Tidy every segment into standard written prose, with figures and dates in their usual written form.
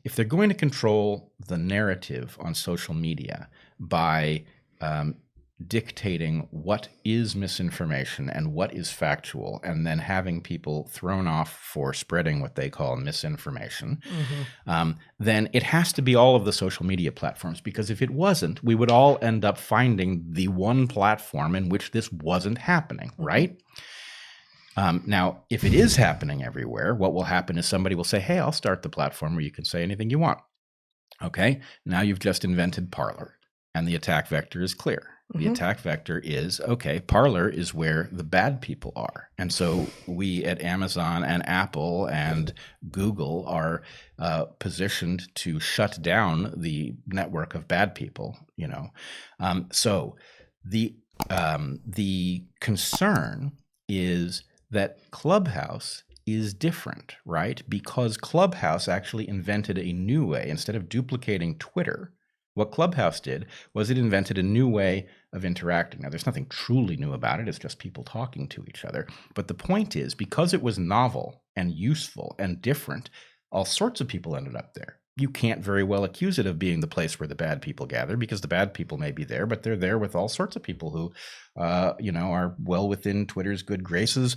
if they're going to control the narrative on social media by dictating what is misinformation and what is factual, and then having people thrown off for spreading what they call misinformation, then it has to be all of the social media platforms, because if it wasn't, we would all end up finding the one platform in which this wasn't happening, right? Now, if it is happening everywhere, what will happen is somebody will say, hey, I'll start the platform where you can say anything you want. Okay, now you've just invented Parler, and the attack vector is clear. The attack vector is, okay, Parler is where the bad people are. And so we at Amazon and Apple and Google are positioned to shut down the network of bad people, you know. So the concern is that Clubhouse is different, right? Because Clubhouse actually invented a new way. Instead of duplicating Twitter, what Clubhouse did was it invented a new way of interacting. Now, there's nothing truly new about it. It's just people talking to each other. But the point is, because it was novel and useful and different, all sorts of people ended up there. You can't very well accuse it of being the place where the bad people gather, because the bad people may be there, but they're there with all sorts of people who, are well within Twitter's good graces.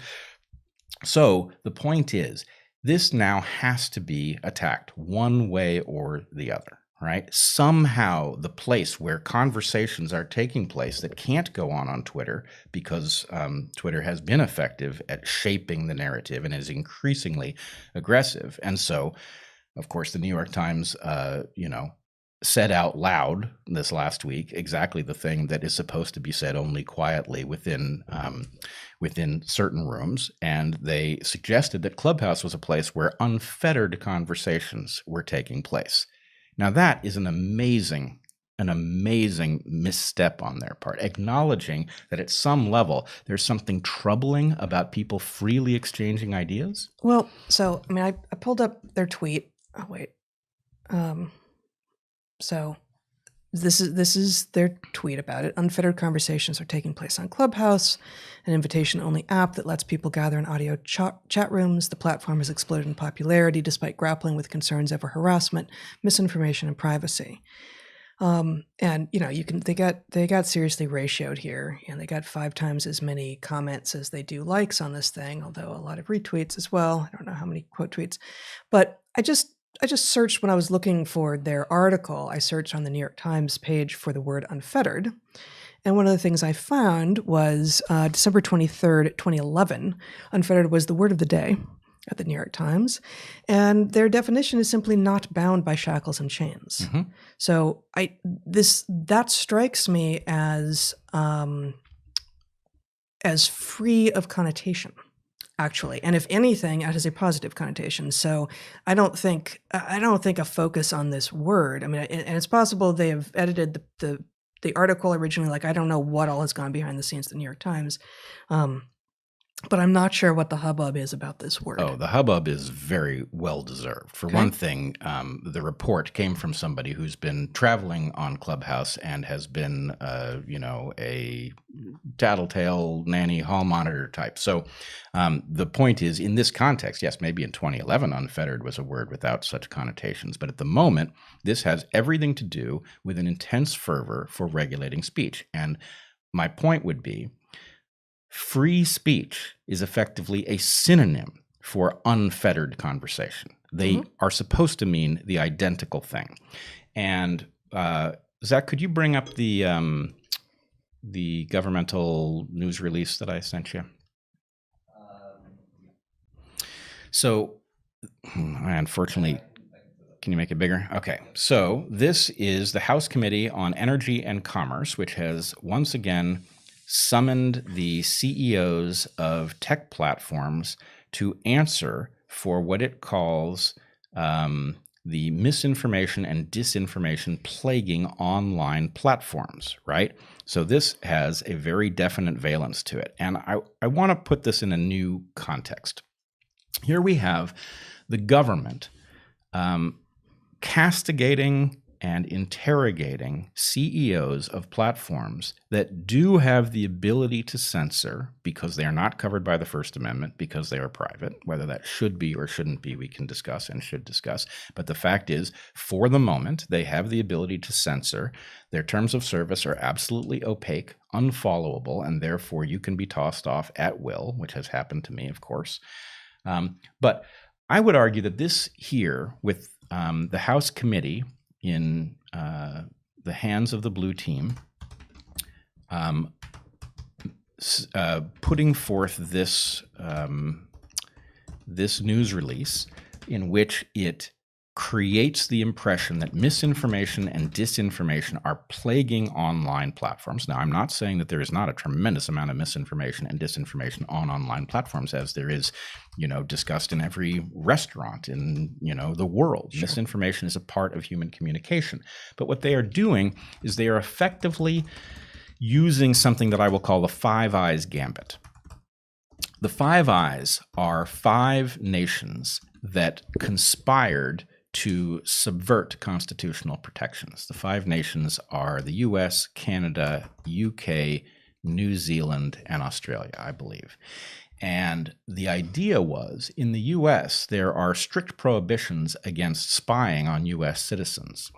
So the point is, this now has to be attacked one way or the other. Right? Somehow the place where conversations are taking place that can't go on Twitter, because Twitter has been effective at shaping the narrative and is increasingly aggressive. And so, of course, the New York Times, said out loud this last week exactly the thing that is supposed to be said only quietly within certain rooms. And they suggested that Clubhouse was a place where unfettered conversations were taking place. Now, that is an amazing misstep on their part, acknowledging that at some level there's something troubling about people freely exchanging ideas. Well, so, I mean, I pulled up their tweet. Oh, wait. So this is their tweet about it. Unfettered conversations are taking place on Clubhouse, an invitation-only app that lets people gather in audio chat rooms. The platform has exploded in popularity despite grappling with concerns over harassment, misinformation, and privacy. And they got seriously ratioed here, and they got 5 times as many comments as they do likes on this thing, although a lot of retweets as well. I don't know how many quote tweets, but I just searched when I was looking for their article. I searched on the New York Times page for the word unfettered. And one of the things I found was December 23rd, 2011, unfettered was the word of the day at the New York Times. And their definition is simply not bound by shackles and chains. Mm-hmm. So that strikes me as free of connotation, actually. And if anything, it has a positive connotation. So I don't think a focus on this word. I mean, and it's possible they have edited the article originally. Like, I don't know what all has gone behind the scenes at the New York Times. But I'm not sure what the hubbub is about this word. Oh, the hubbub is very well deserved. For one thing, the report came from somebody who's been traveling on Clubhouse and has been, a tattletale nanny hall monitor type. So the point is, in this context, yes, maybe in 2011, unfettered was a word without such connotations. But at the moment, this has everything to do with an intense fervor for regulating speech. And my point would be, free speech is effectively a synonym for unfettered conversation. They are supposed to mean the identical thing. And Zach, could you bring up the governmental news release that I sent you? So, unfortunately, can you make it bigger? Okay. So this is the House Committee on Energy and Commerce, which has once again summoned the CEOs of tech platforms to answer for what it calls the misinformation and disinformation plaguing online platforms, right? So this has a very definite valence to it. And I want to put this in a new context. Here we have the government castigating and interrogating CEOs of platforms that do have the ability to censor because they are not covered by the First Amendment because they are private. Whether that should be or shouldn't be, we can discuss and should discuss. But the fact is, for the moment, they have the ability to censor. Their terms of service are absolutely opaque, unfollowable, and therefore you can be tossed off at will, which has happened to me, of course. But I would argue that this here, with the House committee in the hands of the blue team, putting forth this this news release in which it creates the impression that misinformation and disinformation are plaguing online platforms. Now, I'm not saying that there is not a tremendous amount of misinformation and disinformation on online platforms, as there is, discussed in every restaurant in, the world. Sure. Misinformation is a part of human communication. But what they are doing is they are effectively using something that I will call the Five Eyes gambit. The Five Eyes are 5 nations that conspired to subvert constitutional protections. The 5 nations are the US, Canada, UK, New Zealand, and Australia, I believe. And the idea was, in the US, there are strict prohibitions against spying on US citizens.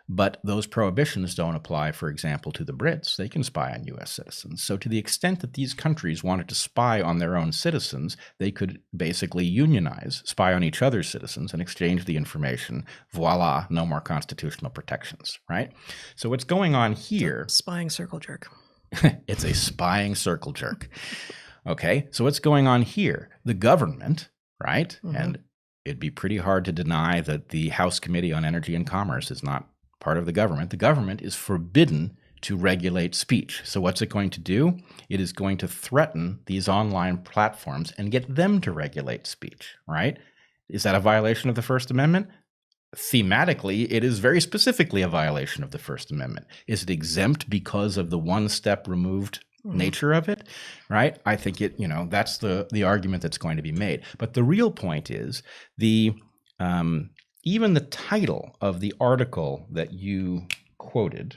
But those prohibitions don't apply, for example, to the Brits. They can spy on U.S. citizens. So to the extent that these countries wanted to spy on their own citizens, they could basically unionize, spy on each other's citizens, and exchange the information. Voila, no more constitutional protections, right? So what's going on here... Spying circle jerk. It's a spying circle jerk. Okay, so what's going on here? The government, right? Mm-hmm. And it'd be pretty hard to deny that the House Committee on Energy and Commerce is not part of the government. The government is forbidden to regulate speech. So what's it going to do? It is going to threaten these online platforms and get them to regulate speech, right? Is that a violation of the First Amendment? Thematically, it is very specifically a violation of the First Amendment. Is it exempt because of the one step removed nature of it, right? I think it, that's the argument that's going to be made. But the real point is even the title of the article that you quoted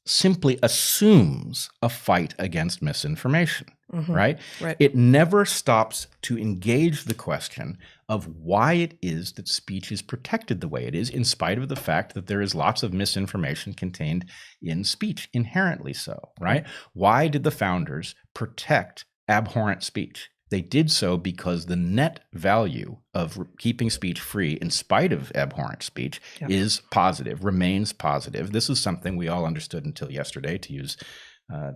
simply assumes a fight against misinformation, right? It never stops to engage the question of why it is that speech is protected the way it is, in spite of the fact that there is lots of misinformation contained in speech, inherently so, right? Why did the founders protect abhorrent speech? They did so because the net value of keeping speech free in spite of abhorrent speech is positive, remains positive. This is something we all understood until yesterday, to use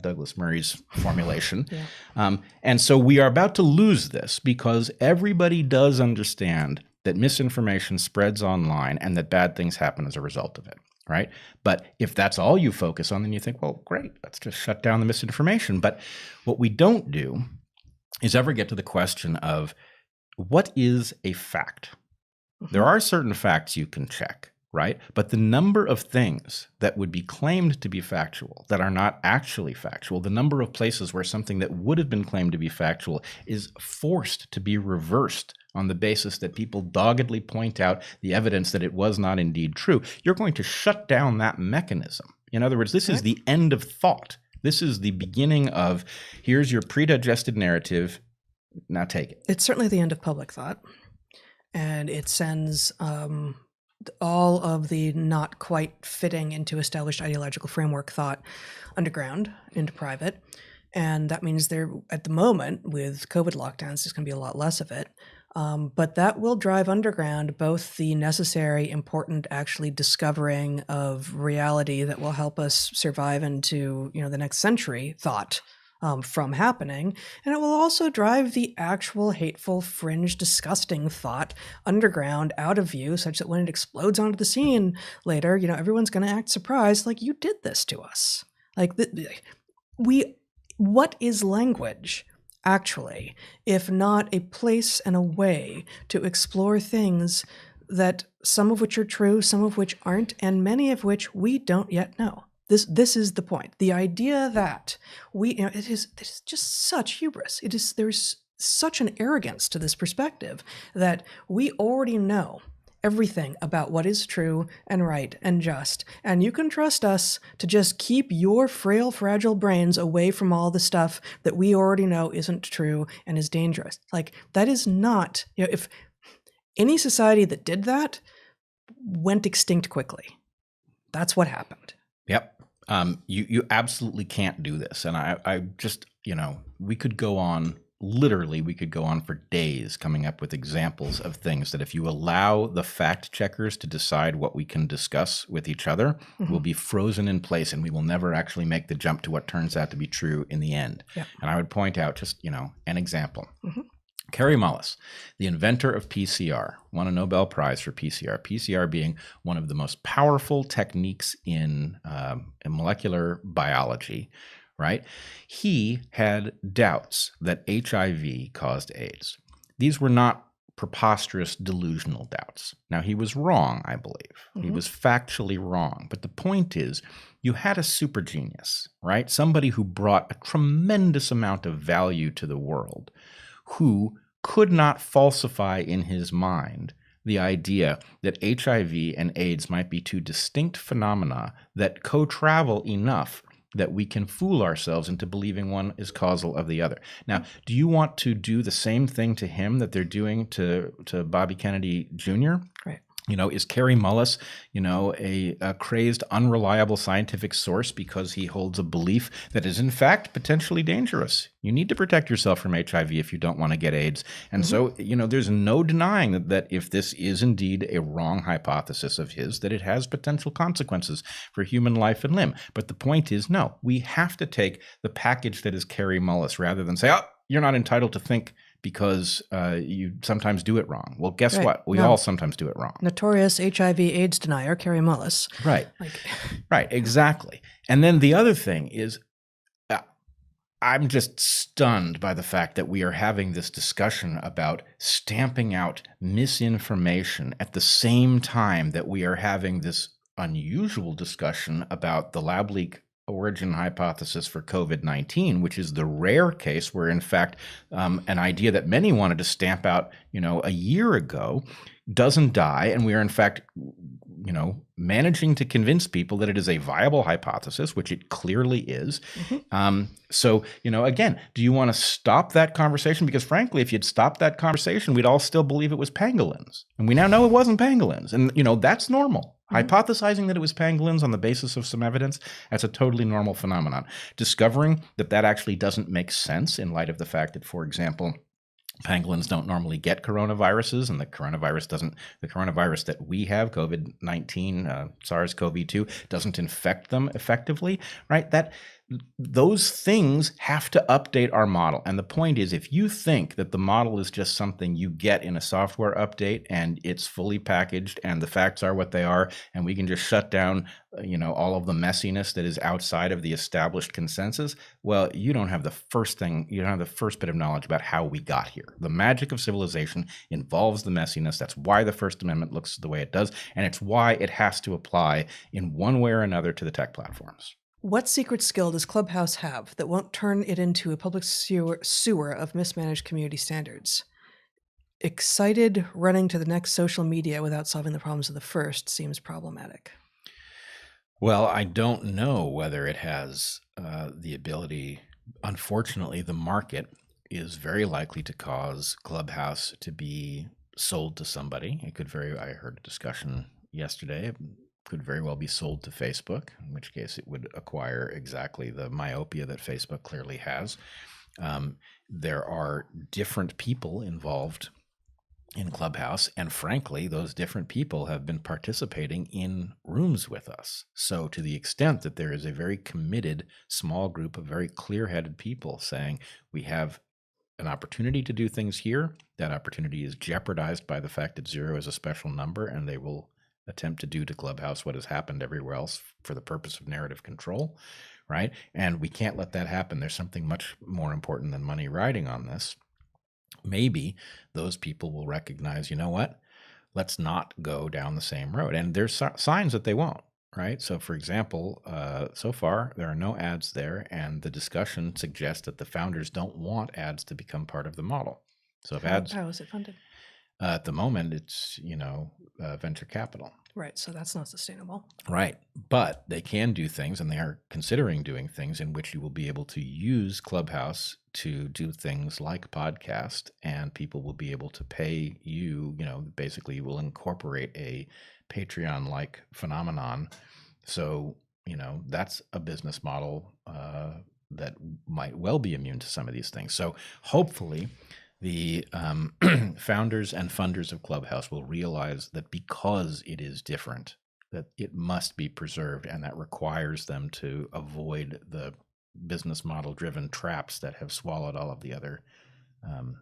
Douglas Murray's formulation. And so we are about to lose this because everybody does understand that misinformation spreads online and that bad things happen as a result of it, right? But if that's all you focus on, then you think, well, great, let's just shut down the misinformation. But what we don't do is ever get to the question of what is a fact? There are certain facts you can check, right? But the number of things that would be claimed to be factual that are not actually factual, the number of places where something that would have been claimed to be factual is forced to be reversed on the basis that people doggedly point out the evidence that it was not indeed true, you're going to shut down that mechanism. In other words, this is the end of thought. This is the beginning of, here's your predigested narrative, now take it. It's certainly the end of public thought. And it sends all of the not quite fitting into established ideological framework thought underground into private. And that means there, at the moment, with COVID lockdowns, there's going to be a lot less of it. But that will drive underground both the necessary, important, actually discovering of reality that will help us survive into, the next century thought from happening. And it will also drive the actual hateful, fringe, disgusting thought underground out of view, such that when it explodes onto the scene later, everyone's going to act surprised, like, you did this to us. Like, what is language? Actually, if not a place and a way to explore things that some of which are true, some of which aren't, and many of which we don't yet know. This is the point. The idea that it is just such hubris. There's such an arrogance to this perspective that we already know everything about what is true and right and just. And you can trust us to just keep your frail, fragile brains away from all the stuff that we already know isn't true and is dangerous. Like, that is not, if any society that did that went extinct quickly. That's what happened. Yep. You absolutely can't do this. And I just, we could go on. Literally, we could go on for days coming up with examples of things that if you allow the fact checkers to decide what we can discuss with each other, will be frozen in place and we will never actually make the jump to what turns out to be true in the end. Yep. And I would point out just, an example. Kary Mullis, the inventor of PCR, won a Nobel Prize for PCR, PCR being one of the most powerful techniques in molecular biology, right? He had doubts that HIV caused AIDS. These were not preposterous, delusional doubts. Now, he was wrong, I believe. He was factually wrong. But the point is, you had a super genius, right? Somebody who brought a tremendous amount of value to the world, who could not falsify in his mind the idea that HIV and AIDS might be two distinct phenomena that co-travel enough that we can fool ourselves into believing one is causal of the other. Now, do you want to do the same thing to him that they're doing to Bobby Kennedy Jr.? Right. Is Kary Mullis, a crazed, unreliable scientific source because he holds a belief that is in fact potentially dangerous? You need to protect yourself from HIV if you don't want to get AIDS. And so, there's no denying that if this is indeed a wrong hypothesis of his, that it has potential consequences for human life and limb. But the point is, no, we have to take the package that is Kary Mullis rather than say, oh, you're not entitled to think because you sometimes do it wrong. Well, guess what? We all sometimes do it wrong. Notorious HIV/AIDS denier, Kary Mullis. Right. Right, exactly. And then the other thing is, I'm just stunned by the fact that we are having this discussion about stamping out misinformation at the same time that we are having this unusual discussion about the lab leak origin hypothesis for COVID-19, which is the rare case where, in fact, an idea that many wanted to stamp out, a year ago doesn't die. And we are, in fact, managing to convince people that it is a viable hypothesis, which it clearly is. So, again, do you want to stop that conversation? Because frankly, if you'd stopped that conversation, we'd all still believe it was pangolins. And we now know it wasn't pangolins. And, that's normal. Hypothesizing that it was pangolins on the basis of some evidence, that's a totally normal phenomenon. Discovering that actually doesn't make sense in light of the fact that, for example, pangolins don't normally get coronaviruses, and the coronavirus that we have, COVID-19, SARS-CoV-2, doesn't infect them effectively, right? Those things have to update our model. And the point is, if you think that the model is just something you get in a software update and it's fully packaged and the facts are what they are, and we can just shut down, all of the messiness that is outside of the established consensus, well, you don't have the first bit of knowledge about how we got here. The magic of civilization involves the messiness. That's why the First Amendment looks the way it does, and it's why it has to apply in one way or another to the tech platforms. What secret skill does Clubhouse have that won't turn it into a public sewer of mismanaged community standards? Excited running to the next social media without solving the problems of the first seems problematic. Well, I don't know whether it has the ability. Unfortunately, the market is very likely to cause Clubhouse to be sold to somebody. I heard a discussion yesterday. It could very well be sold to Facebook, in which case it would acquire exactly the myopia that Facebook clearly has. There are different people involved in Clubhouse, and frankly, those different people have been participating in rooms with us. So to the extent that there is a very committed small group of very clear-headed people saying we have an opportunity to do things here, that opportunity is jeopardized by the fact that 0 is a special number, and they will attempt to do to Clubhouse what has happened everywhere else for the purpose of narrative control, right? And we can't let that happen. There's something much more important than money riding on this. Maybe those people will recognize, let's not go down the same road. And there's signs that they won't, right? So for example, so far there are no ads there, and the discussion suggests that the founders don't want ads to become part of the model. So if ads... How is it funded? At the moment, it's, venture capital. Right. So that's not sustainable. Right. But they can do things, and they are considering doing things in which you will be able to use Clubhouse to do things like podcast, and people will be able to pay you, basically you will incorporate a Patreon-like phenomenon. So, that's a business model that might well be immune to some of these things. So hopefully the founders and funders of Clubhouse will realize that because it is different, that it must be preserved, and that requires them to avoid the business model driven traps that have swallowed all of the other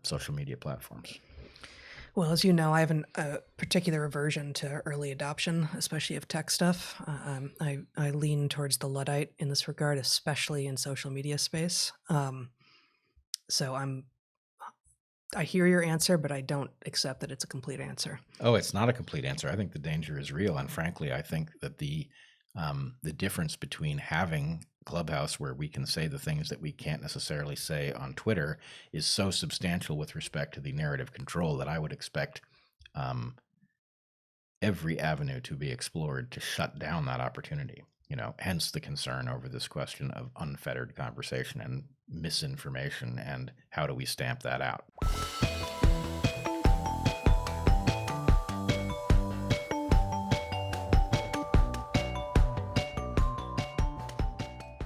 social media platforms. Well, as you know, I have a particular aversion to early adoption, especially of tech stuff. I lean towards the Luddite in this regard, especially in social media space. So I hear your answer, but I don't accept that it's a complete answer. Oh, it's not a complete answer. I think the danger is real, and frankly, I think that the difference between having Clubhouse, where we can say the things that we can't necessarily say on Twitter, is so substantial with respect to the narrative control that I would expect every avenue to be explored to shut down that opportunity. Hence the concern over this question of unfettered conversation and misinformation, and how do we stamp that out?